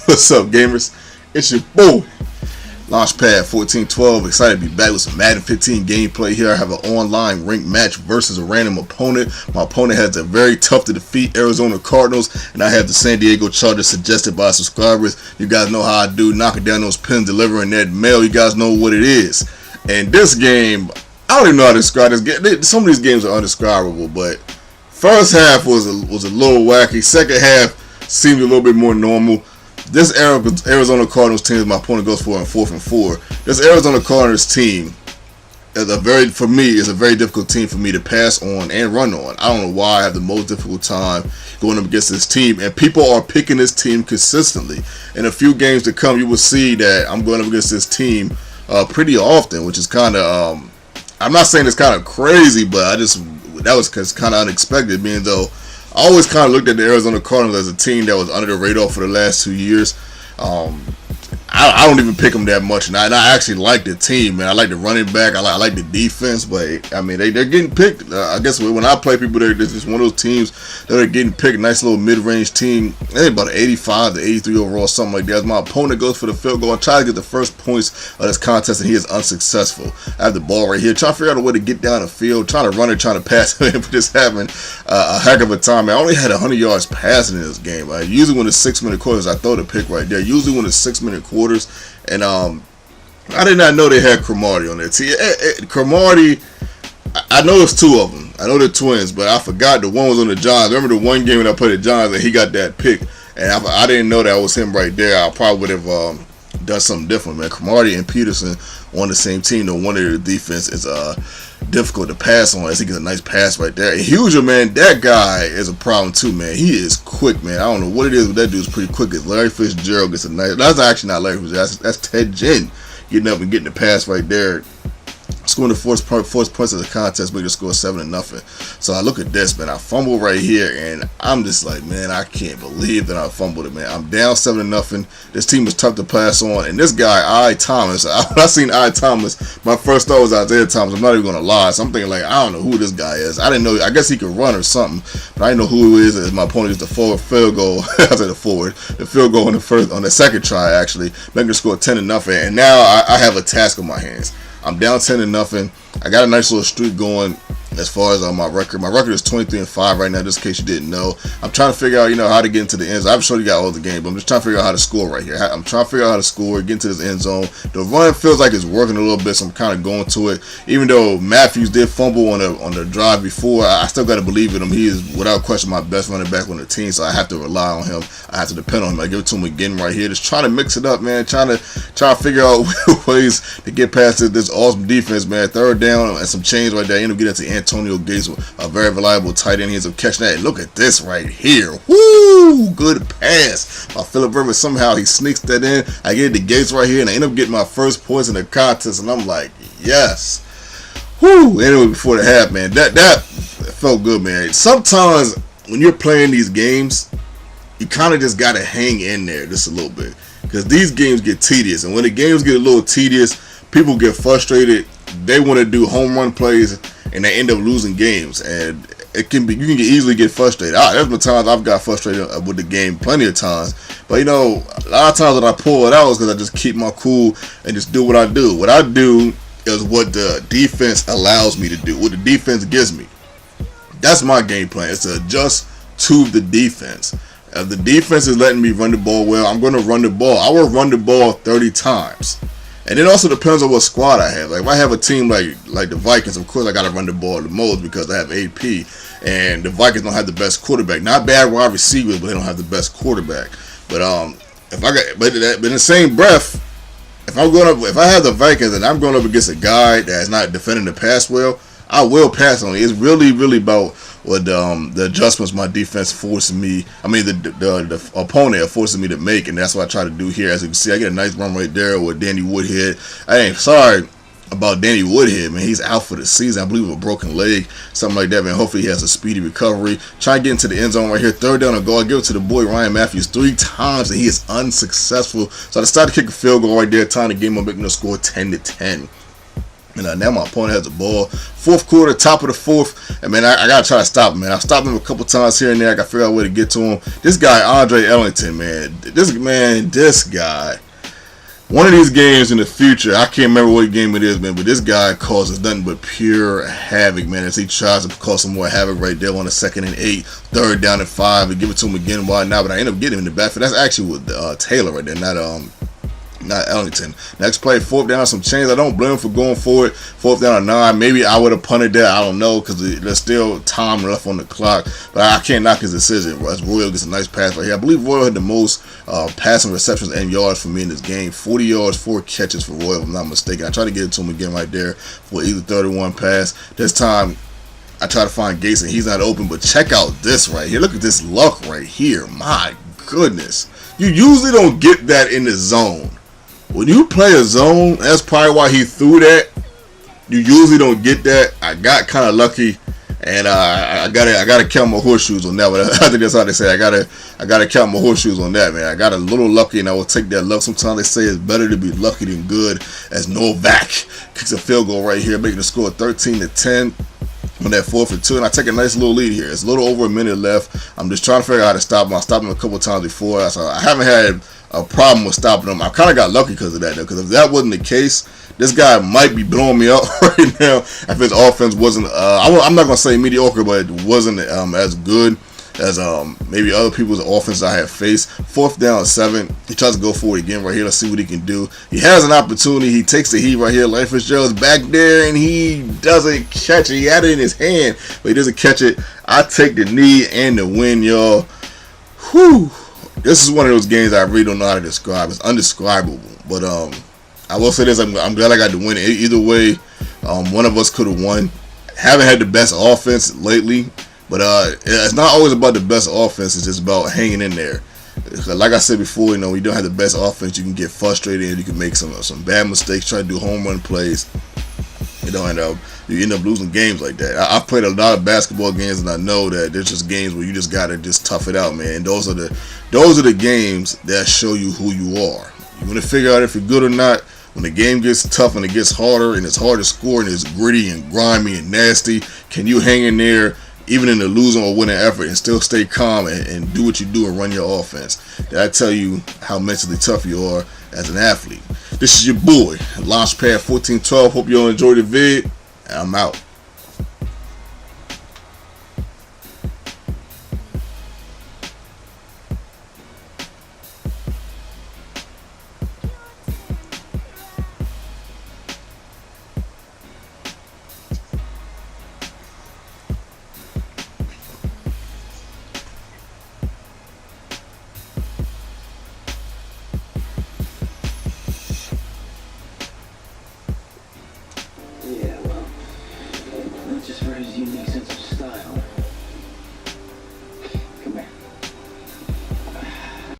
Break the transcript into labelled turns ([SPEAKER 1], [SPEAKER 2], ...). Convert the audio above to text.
[SPEAKER 1] What's up, gamers? It's your boy, Launchpad 1412. Excited to be back with some Madden 15 gameplay here. I have an online ranked match versus a random opponent. My opponent has a very tough to defeat Arizona Cardinals, and I have the San Diego Chargers suggested by subscribers. You guys know how I do, knocking down those pins, delivering that mail. You guys know what it is. And this game, I don't even know how to describe this game. Some of these games are undescribable, but first half was a little wacky. Second half seemed a little bit more normal. This Arizona Cardinals team, my opponent goes for in 4th and 4. This Arizona Cardinals team is a very difficult team for me to pass on and run on. I don't know why I have the most difficult time going up against this team, and people are picking this team consistently. In a few games to come, you will see that I'm going up against this team pretty often, which is kind of I'm not saying it's kind of crazy, but that was kind of unexpected, being though I always kind of looked at the Arizona Cardinals as a team that was under the radar for the last 2 years. I don't even pick them that much, and I actually like the team, man. I like the running back. I like the defense, but I mean they're getting picked. I guess when I play people, they're just one of those teams that are getting picked. Nice little mid-range team. They're about an 85 to 83 overall, something like that. As my opponent goes for the field goal, I try to get the first points of this contest, and he is unsuccessful. I have the ball right here, trying to figure out a way to get down the field, trying to run it, trying to pass it, but just having a heck of a time. I only had 100 yards passing in this game. Usually when it's 6-minute quarters, I throw the pick right there. Usually when it's 6-minute quarters. And I did not know they had Cromartie on there. Cromartie, I know there's two of them. I know they're twins, but I forgot the one was on the Giants. Remember the one game when I played the Giants and he got that pick, and I didn't know that was him right there. I probably would have done something different, man. Cromartie and Peterson on the same team. No wonder the defense is difficult to pass on, as he gets a nice pass right there. Huger, man, that guy is a problem too, man. He is quick, man. I don't know what it is, but that dude's pretty quick. Larry Fitzgerald gets a nice. That's actually not Larry Fitzgerald. That's Ted Ginn getting up and getting the pass right there. Scoring the fourth points of the contest, making the score 7-0. So I look at this, man. I fumble right here, and I'm just like, man, I can't believe that I fumbled it, man. I'm down 7-0. This team is tough to pass on, and this guy, I. Thomas. When I seen I. Thomas, my first thought was Isaiah Thomas. I'm not even gonna lie. So I'm thinking like, I don't know who this guy is. I didn't know. I guess he could run or something, but I didn't know who he is. As my opponent used the forward field goal. I said the field goal on the second try, actually making the score 10-0. And now I have a task on my hands. I'm down 10-0. I got a nice little streak going as far as my record. My record is 23-5 right now, just in case you didn't know. I'm trying to figure out, how to get into the end zone. I'm sure you got all the game, but I'm just trying to figure out how to score right here. I'm trying to figure out how to score, get into this end zone. The run feels like it's working a little bit, so I'm kind of going to it. Even though Matthews did fumble on the drive before, I still got to believe in him. He is, without question, my best running back on the team, so I have to rely on him. I have to depend on him. I give it to him again right here. Just trying to mix it up, man. Trying to figure out ways to get past this awesome defense, man. Third down and some change right there. I end up getting to Antonio Gates, a very reliable tight end. He ends up catching that. And look at this right here. Woo! Good pass by Phillip Rivers. Somehow he sneaks that in. I get the Gates right here, and I end up getting my first points in the contest, and I'm like, yes. Woo! Anyway, before the half, man, that felt good, man. Sometimes when you're playing these games, you kind of just got to hang in there just a little bit, because these games get tedious, and when the games get a little tedious, people get frustrated. They want to do home run plays, and they end up losing games, and you can easily get frustrated. There's been times I've got frustrated with the game plenty of times, but a lot of times when I pull it out is because I just keep my cool and just do what I do. What I do is what the defense allows me to do, what the defense gives me. That's my game plan. It's to adjust to the defense. If the defense is letting me run the ball well, I'm going to run the ball. I will run the ball 30 times. And it also depends on what squad I have. Like if I have a team like the Vikings, of course I got to run the ball the most because I have AP, and the Vikings don't have the best quarterback. Not bad wide receivers, but they don't have the best quarterback. But in the same breath, if I have the Vikings and I'm going up against a guy that's not defending the pass well, I will pass on it. It's really, really about what the adjustments my defense forcing me. The opponent forcing me to make, and that's what I try to do here. As you can see, I get a nice run right there with Danny Woodhead. I ain't sorry about Danny Woodhead, man. He's out for the season, I believe, with a broken leg, something like that, man. Hopefully he has a speedy recovery. Try to get into the end zone right here. Third down and goal. I give it to the boy Ryan Matthews 3 times, and he is unsuccessful. So I decided to kick a field goal right there, time to game on making the score 10-10. And now my opponent has the ball. Fourth quarter, top of the fourth. And man, I gotta try to stop him, man. I've stopped him a couple times here and there. I gotta figure out a way to get to him. This guy, Andre Ellington, man. This guy. One of these games in the future, I can't remember what game it is, man, but this guy causes nothing but pure havoc, man, as he tries to cause some more havoc right there on the 2nd and 8, 3rd down and 5, and give it to him again. Why not? But I end up getting him in the backfield. That's actually with Taylor right there, not Ellington. Next play, 4th down, some chains. I don't blame him for going for it. 4th down and 9. Maybe I would have punted that. I don't know, because there's still time left on the clock. But I can't knock his decision. As Royal gets a nice pass right here. I believe Royal had the most passing receptions and yards for me in this game. 40 yards, 4 catches for Royal, if I'm not mistaken. I tried to get it to him again right there for either 31 pass. This time, I try to find Gates, and he's not open. But check out this right here. Look at this luck right here. My goodness. You usually don't get that in the zone. When you play a zone, that's probably why he threw that. You usually don't get that. I got kind of lucky, and I gotta count my horseshoes on that. But I think that's how they say. I gotta count my horseshoes on that, man. I got a little lucky, and I will take that luck. Sometimes they say it's better to be lucky than good. As Novak kicks a field goal right here, making the score 13-10. On that 4th and 2, and I take a nice little lead here. It's a little over a minute left. I'm just trying to figure out how to stop him. I stopped him a couple times before, so I haven't had a problem with stopping him. I kind of got lucky because of that, though, because if that wasn't the case, this guy might be blowing me up right now if his offense wasn't, I'm not going to say mediocre, but it wasn't as good as maybe other people's offense I have faced. 4th down, 7. He tries to go for it again right here. Let's see what he can do. He has an opportunity. He takes the heat right here. Larry Fitzgerald's back there, and he doesn't catch it. He had it in his hand, but he doesn't catch it. I take the knee and the win, y'all. Whew. This is one of those games I really don't know how to describe. It's undescribable. But I will say this. I'm glad I got the win. Either way, one of us could have won. Haven't had the best offense lately. But it's not always about the best offense. It's just about hanging in there. Like I said before, you know, you don't have the best offense. You can get frustrated and you can make some bad mistakes, try to do home run plays. You know, and you end up losing games like that. I've played a lot of basketball games, and I know that there's just games where you just gotta just tough it out, man. And those are the games that show you who you are. You want to figure out if you're good or not. When the game gets tough and it gets harder and it's hard to score and it's gritty and grimy and nasty, can you hang in there? Even in the losing or winning effort, and still stay calm and do what you do and run your offense. That tell you how mentally tough you are as an athlete. This is your boy, Launchpad 1412. Hope you all enjoyed the vid. And I'm out.
[SPEAKER 2] Yeah, well, not just for his unique sense of style.